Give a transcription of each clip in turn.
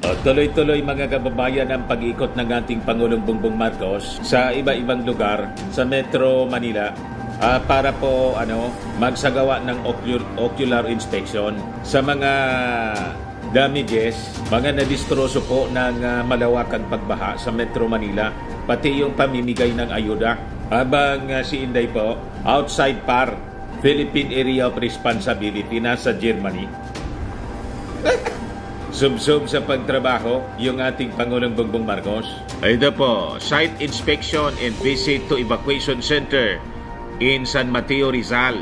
Tuloy-tuloy mga kababayan ang pag-ikot ng ating Pangulong Bongbong Marcos sa iba-ibang lugar sa Metro Manila para po magsagawa ng ocular inspection sa mga damages, mga nadistroso po ng malawakang pagbaha sa Metro Manila, pati yung pamimigay ng ayuda. Habang si Inday po, outside PAR, Philippine Area of Responsibility, nasa Germany. Sub-sub sa pagtrabaho yung ating Pangulong Bongbong Marcos. Ito po, site inspection and visit to evacuation center in San Mateo, Rizal.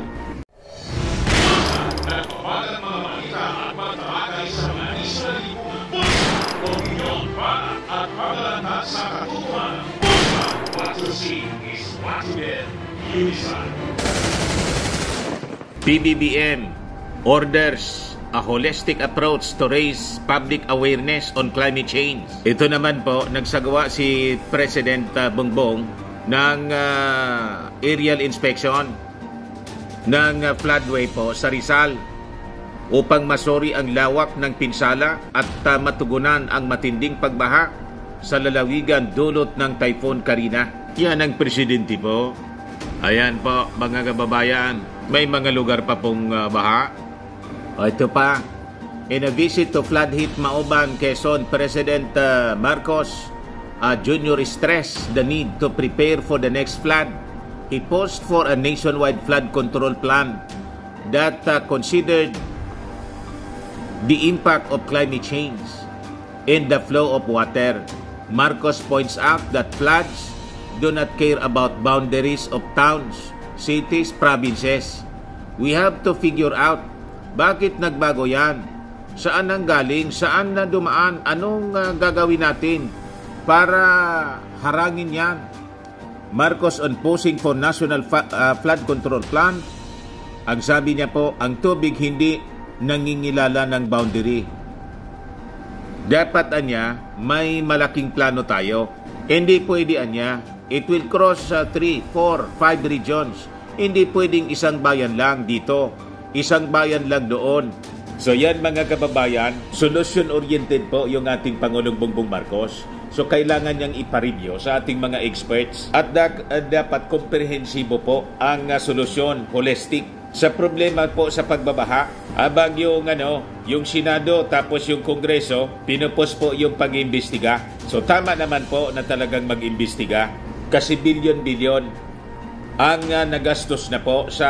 PBBM orders a holistic approach to raise public awareness on climate change. Ito naman po, nagsagawa si President Bongbong ng aerial inspection ng floodway po sa Rizal upang masuri ang lawak ng pinsala at matugunan ang matinding pagbaha sa lalawigan dulot ng Typhoon Karina. Yan ang presidente po. Ayan po mga kababayan, may mga lugar pa pong baha. Ito pa, in a visit to flood-hit Mauban, Quezon, President Marcos Jr. stressed the need to prepare for the next flood. He pushed for a nationwide flood control plan that considered the impact of climate change and the flow of water. Marcos points out that floods do not care about boundaries of towns, cities, provinces. We have to figure out bakit nagbago yan, saan nang galing, saan na dumaan, anong gagawin natin para harangin yan. Marcos on posing for National Flood Control Plan. Ang sabi niya po, ang tubig hindi nangingilala ng boundary. Dapat anya, may malaking plano tayo. Hindi pwede anya, it will cross 3, 4, 5 regions. Hindi pwedeng isang bayan lang dito, isang bayan lang doon. So yan mga kababayan, solution-oriented po yung ating Pangulong Bongbong Marcos. So kailangan niyang ipareview sa ating mga experts at dapat komprehensibo po ang solusyon, holistic sa problema po sa pagbabaha. Habang yung Senado tapos yung Kongreso, pinupos po yung pag-iimbestiga. So tama naman po na talagang mag-imbestiga kasi bilyon-bilyon ang nagastos na po sa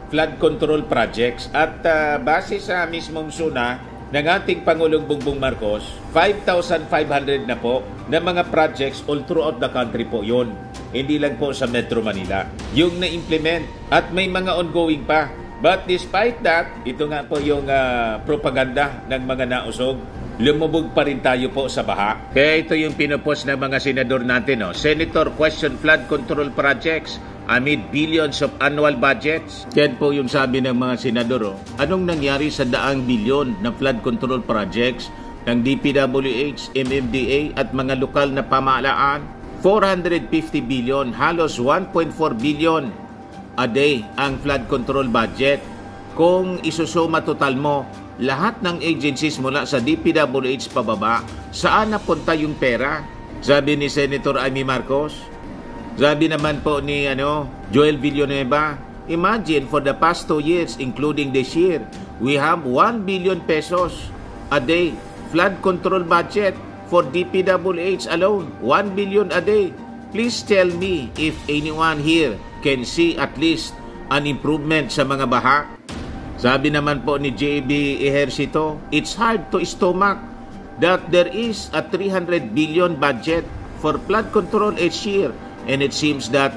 flood control projects at base sa mismong SUNA ng ating Pangulong Bongbong Marcos, 5,500 na po na mga projects all throughout the country po yun. Hindi lang po sa Metro Manila yung na-implement at may mga ongoing pa. But despite that, ito nga po yung propaganda ng mga nausog. Lumubog pa rin tayo po sa baha. Kaya ito yung pinupost ng mga senador natin. Senator question flood control projects amid billions of annual budgets. Yan po yung sabi ng mga senador. Anong nangyari sa daang bilyon ng flood control projects ng DPWH, MMDA at mga lokal na pamahalaan? 450 billion, halos 1.4 billion a day ang flood control budget. Kung isusuma total mo, lahat ng agencies mula sa DPWH pababa, saan napunta yung pera? Sabi ni Senator Amy Marcos. Sabi naman po ni Joel Villanueva, imagine for the past 2 years, including this year, we have 1 billion pesos a day flood control budget for DPWH alone. 1 billion a day. Please tell me if anyone here can see at least an improvement sa mga baha. Sabi naman po ni J.B. Ejercito, it's hard to stomach that there is a 300 billion budget for flood control each year. And it seems that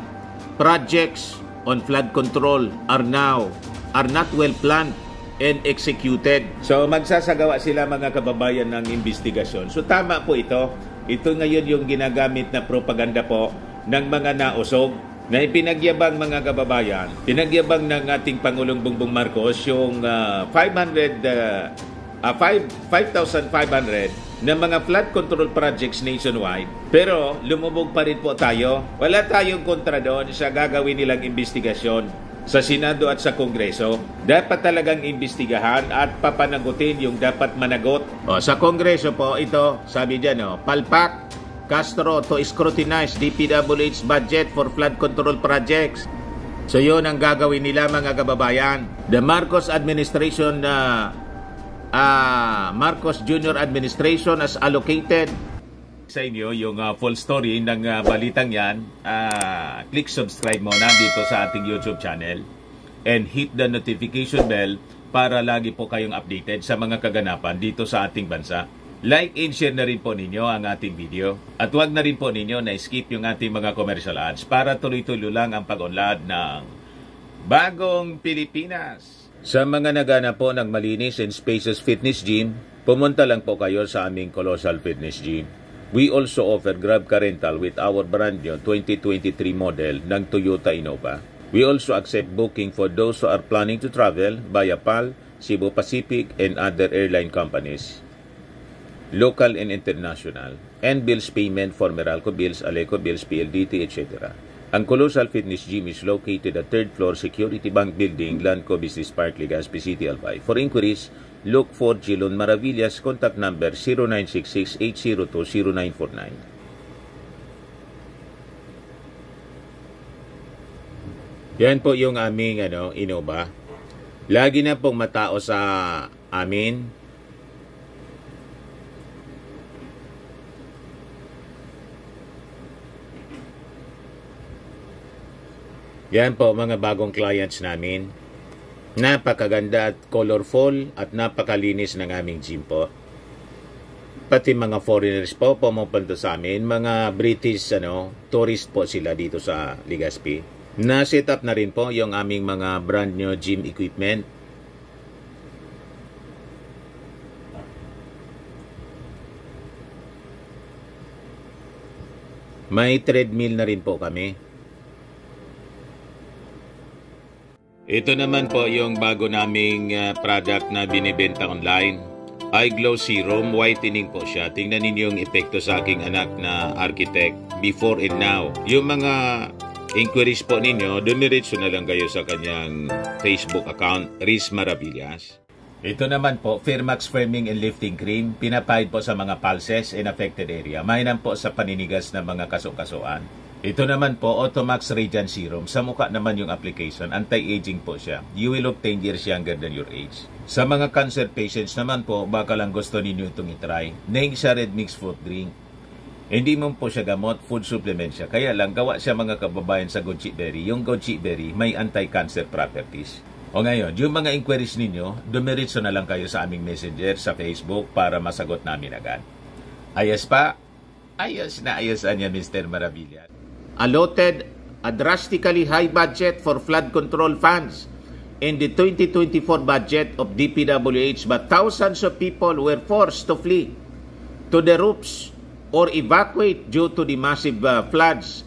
projects on flood control are not well planned and executed. So magsasagawa sila mga kababayan ng investigasyon. So tama po ito. Ito ngayon yung ginagamit na propaganda po ng mga nausog na ipinagyabang mga kababayan. Pinagyabang ng ating Pangulong Bongbong Marcos yung 5,500 na mga flood control projects nationwide. Pero lumubog pa rin po tayo. Wala tayong kontra doon sa gagawin nilang investigasyon. sa Senado at sa Kongreso, dapat talagang imbestigahan at papanagutin yung dapat managot. Sa Kongreso po, ito, sabi dyan, palpak Castro to scrutinize DPWH budget for flood control projects. So yun ang gagawin nila, mga kababayan. The Marcos administration, Marcos Jr. administration has allocated sa inyo yung full story ng balitang yan. Click subscribe muna dito sa ating YouTube channel and hit the notification bell para lagi po kayong updated sa mga kaganapan dito sa ating bansa. Like and share na rin po ninyo ang ating video at huwag na rin po ninyo na skip yung ating mga commercial ads para tuloy-tuloy lang ang pag-unlad ng Bagong Pilipinas. Sa mga nagana po ng malinis and spacious fitness gym, pumunta lang po kayo sa aming Colossal Fitness Gym. We also offer Grab Car Rental with our brand new 2023 model ng Toyota Innova. We also accept booking for those who are planning to travel via PAL, Cebu Pacific, and other airline companies, local and international, and bills payment for Meralco Bills, Aleco Bills, PLDT, etc. Ang Colossal Fitness Gym is located at 3rd floor Security Bank Building, Lanco Business Park, Legazpi City, Albay. For inquiries, look for Gilon Maravillas, contact number 0966-802-0949. Yan po yung aming Innova. Lagi na pong matao sa amin. Yan po mga bagong clients namin. Napakaganda at colorful at napakalinis ng aming gym po. Pati mga foreigners po pumupunta sa amin, mga British tourist po sila dito sa Legazpi. Na-set up na rin po yung aming mga brand new gym equipment. May treadmill na rin po kami. Ito naman po yung bago naming product na binibenta online. Eye Glow Serum, whitening po siya. Tingnan ninyo yung epekto sa aking anak na architect before and now. Yung mga inquiries po ninyo, dumiretso na lang kayo sa kanyang Facebook account, Riz Maravillas. Ito naman po, Firmax Firming and Lifting Cream, pinapahid po sa mga pulses in affected area. Mainam po sa paninigas ng mga kaso-kasuan. Ito naman po, Automax Radiant Serum. Sa mukha naman yung application, anti-aging po siya. You will look 10 years younger than your age. Sa mga cancer patients naman po, baka lang gusto ninyo itong itry. Naing siya red mixed fruit drink. Hindi mo po siya gamot, food supplement siya. Kaya lang, gawa siya mga kababayan sa goji berry. Yung goji berry may anti-cancer properties. O ngayon, yung mga inquiries ninyo, dumiritso na lang kayo sa aming messenger sa Facebook para masagot namin agad. Ayos pa? Ayos na ayos niya, Mr. Maravillas. Allotted a drastically high budget for flood control funds in the 2024 budget of DPWH, but thousands of people were forced to flee to the roofs or evacuate due to the massive floods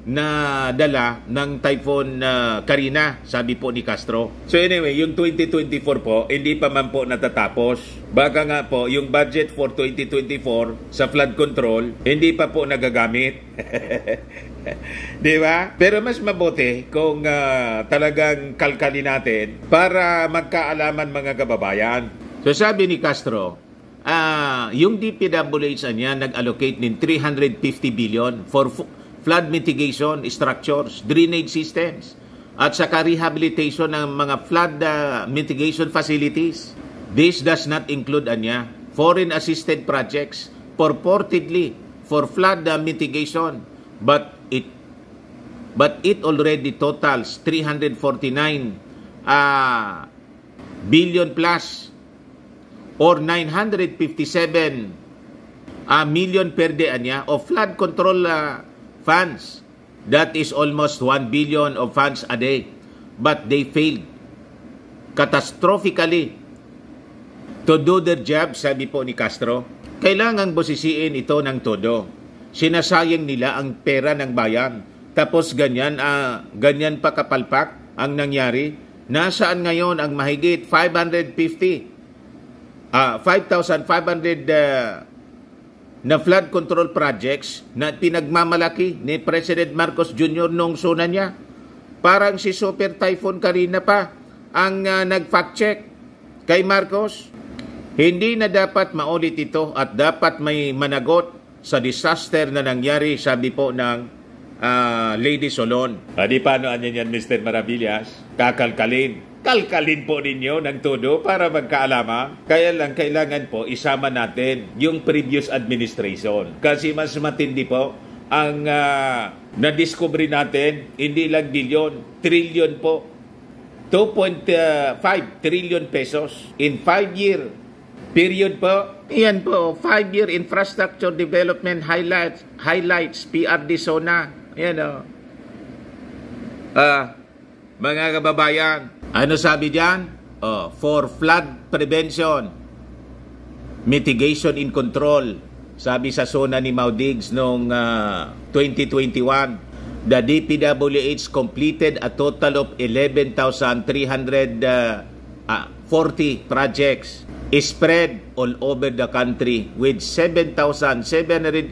na dala ng Typhoon Karina, sabi po ni Castro. So anyway, yung 2024 po, hindi pa man po natatapos. Baka nga po, yung budget for 2024 sa flood control, hindi pa po nagagamit. Di ba? Pero mas mabuti kung talagang kalkalin natin para magkaalaman mga kababayan. So sabi ni Castro, yung DPWH niya nag-allocate ng 350 billion for flood mitigation structures, drainage systems, at saka rehabilitation ng mga flood mitigation facilities. This does not include foreign assisted projects purportedly for flood mitigation, but it already totals 349 billion plus or 957 million per day of flood control funds. That is almost 1 billion of funds a day. But they failed catastrophically to do their job, sabi po ni Castro. Kailangang bosisiin ito ng todo. Sinasayang nila ang pera ng bayan. Tapos ganyan pa kapalpak ang nangyari. Nasaan ngayon ang mahigit 5,500 na flood control projects na pinagmamalaki ni President Marcos Jr. noong suna niya? Parang si Super Typhoon Karina pa ang nag-fact check kay Marcos. Hindi na dapat maulit ito at dapat may managot sa disaster na nangyari, sabi po ng Lady Solon. Di paano yan, Mr. Maravillas? Kalkalin po ninyo ng todo para magkaalama. Kaya lang kailangan po isama natin yung previous administration. Kasi mas matindi po ang na-discover natin, hindi lang bilyon, trillion po. 2.5 trillion pesos in 5-year period po. Iyan po, 5-year infrastructure development highlights PRD Zona. Ayan o. Mga kababayan, ano sabi dyan? For flood prevention, mitigation and control. Sabi sa zona ni Maudigs noong 2021, the DPWH completed a total of 11,340 projects spread all over the country with 7,782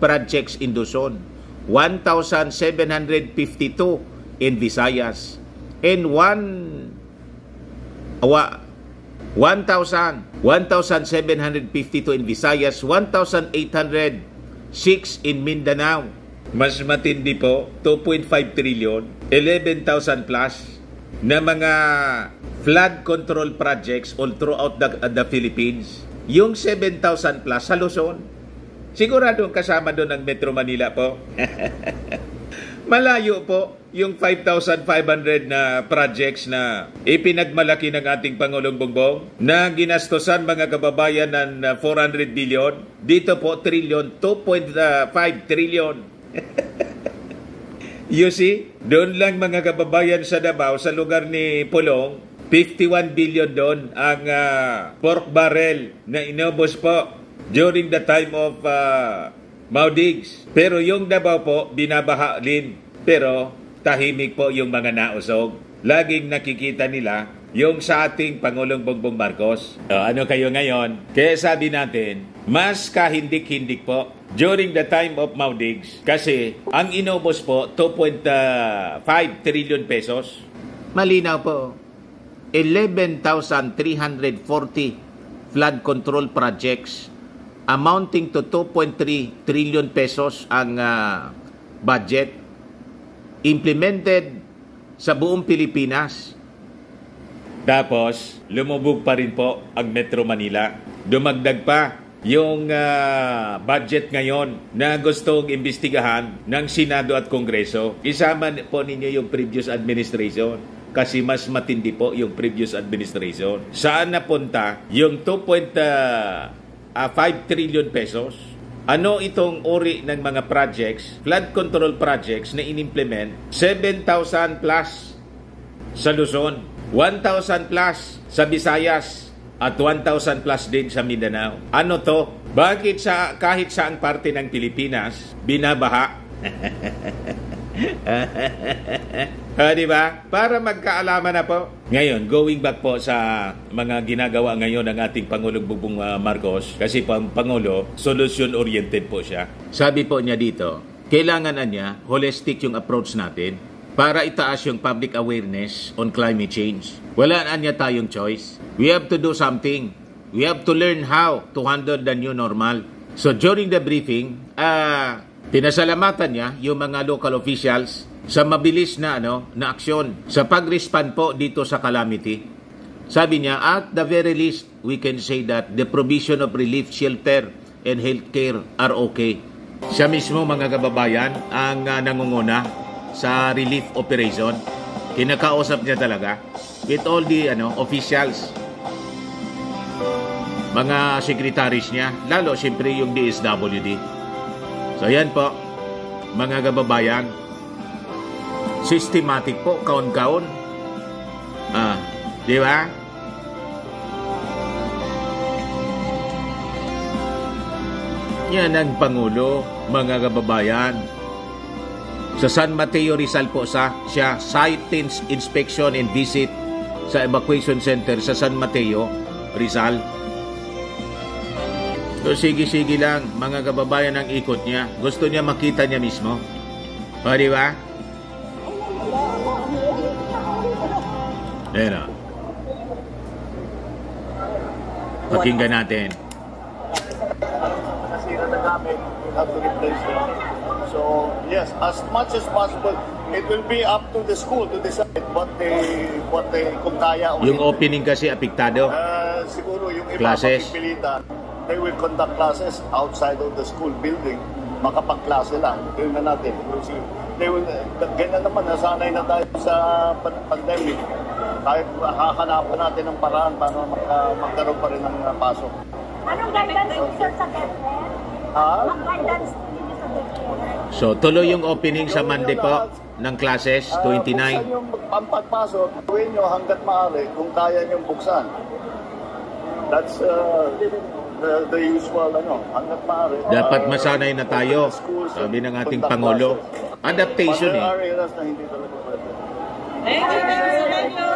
projects in Luzon, 1,752 in Visayas, and 1,752 in Visayas, 1,806 in Mindanao. Mas matindi po, 2.5 trillion, 11,000 plus na mga flood control projects all throughout the Philippines. Yung 7,000 plus sa Luzon, siguradong kasama doon ang Metro Manila po. Malayo po yung 5,500 na projects na ipinagmalaki ng ating Pangulong Bongbong na ginastosan mga kababayan ng 400 billion. Dito po, trillion, 2.5 trillion. You see, doon lang mga kababayan sa Davao, sa lugar ni Pulong, 51 billion doon ang pork barrel na inubos po during the time of Maudigs. Pero yung Davao po, binabaha din. Pero tahimik po yung mga nausog. Laging nakikita nila yung sa ating Pangulong Bongbong Marcos. Ano kayo ngayon? Kaya sabi natin, mas kahindik-hindik po during the time of Maudigs. Kasi ang inubos po, 2.5 trillion pesos. Malinaw po. 11,340 flood control projects amounting to 2.3 trillion pesos ang budget implemented sa buong Pilipinas. Tapos, lumubog pa rin po ang Metro Manila. Dumagdag pa yung budget ngayon na gustong imbestigahan ng Senado at Kongreso. Isama po ninyo yung previous administration. Kasi mas matindi po yung previous administration. Saan napunta yung 2.5 trillion pesos? Ano itong uri ng mga projects, flood control projects na inimplement? 7,000 plus sa Luzon, 1,000 plus sa Visayas, at 1,000 plus din sa Mindanao. Ano to? Bakit kahit saang parte ng Pilipinas, binabaha? Diba? Para magkaalaman na po. Ngayon, going back po sa mga ginagawa ngayon ng ating Pangulong Bongbong Marcos, kasi Pangulo, solution-oriented po siya. Sabi po niya dito, kailangan niya holistic yung approach natin para itaas yung public awareness on climate change. Wala niya tayong choice. We have to do something. We have to learn how to handle the new normal. So during the briefing, pinasalamatan niya yung mga local officials sa mabilis na na aksyon sa pag-respond po dito sa calamity. Sabi niya, at the very least, we can say that the provision of relief shelter and healthcare are okay. Siya mismo mga kababayan ang nangunguna sa relief operation. Kinakausap niya talaga with all the officials, mga secretaries niya, lalo siyempre yung DSWD. So yan po, mga kababayan, systematic po, kaon-kaon. Di ba? Yan ang Pangulo, mga kababayan. Sa San Mateo Rizal po siya site inspection and visit sa evacuation center sa San Mateo Rizal. So sige-sige lang, mga kababayan, ang ikot niya. Gusto niya makita niya mismo. O, di ba? Ayan o. Pakinggan natin. Nasira na gamit, we have to replace them. So, yes, as much as possible, it will be up to the school to decide what they kung kaya. Yung opening kasi apektado. Siguro yung iba Classes. pagpipilitan, they will conduct classes outside of the school building. Makapag-klase lang. Yun na natin. They will, ganyan naman, nasanay na tayo sa pandemic. Kahit hahanapan natin ng paraan para magkaroon pa rin ng pasok. Anong guidance sir sa DepEd? Anong guidance ninyo sa DepEd? So, tuloy yung opening sa Monday po ng classes, 29. Buksan yung pagpasok, gawin nyo hanggat maaari kung kaya nyo buksan. That's the usual, hanggat maaari. Dapat masanay na tayo, sabi ng ating Pangulo. Adaptation eh. Other areas na hindi talaga pwede. Thank you.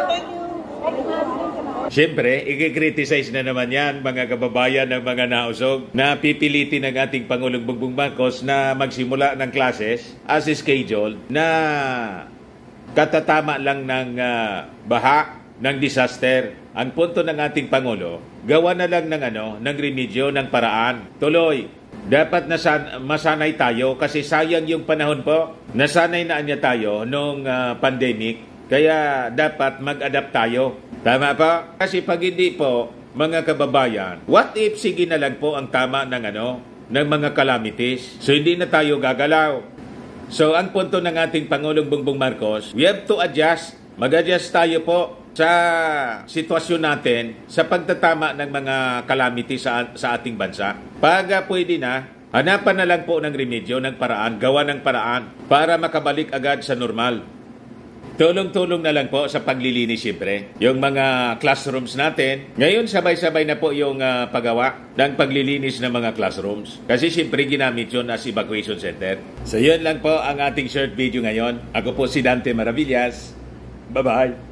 Siyempre, i-criticize na naman yan, mga kababayan ng mga nausog, na pipilitin ng ating Pangulong Bongbong Marcos na magsimula ng classes as scheduled na katatama lang ng baha, ng disaster. Ang punto ng ating Pangulo, gawa na lang ng remedyo, ng paraan. Tuloy, dapat masanay tayo kasi sayang yung panahon po. Nasanay na niya tayo nung pandemic, kaya dapat mag-adapt tayo. Tama po? Kasi pag hindi po, mga kababayan, what if sige na lang po ang tama ng mga calamities? So hindi na tayo gagalaw. So ang punto ng ating Pangulong Bongbong Marcos, we have to adjust. Mag-adjust tayo po sa sitwasyon natin sa pagtatama ng mga calamities sa ating bansa. Pag pwede na, hanapan na lang po ng remedyo, ng paraan, gawa ng paraan para makabalik agad sa normal. Tulong-tulong na lang po sa paglilinis siyempre. Yung mga classrooms natin, ngayon sabay-sabay na po yung paggawa ng paglilinis ng mga classrooms. Kasi siyempre ginamit yun as evacuation center. So yun lang po ang ating short video ngayon. Ako po si Dante Maravillas. Bye-bye!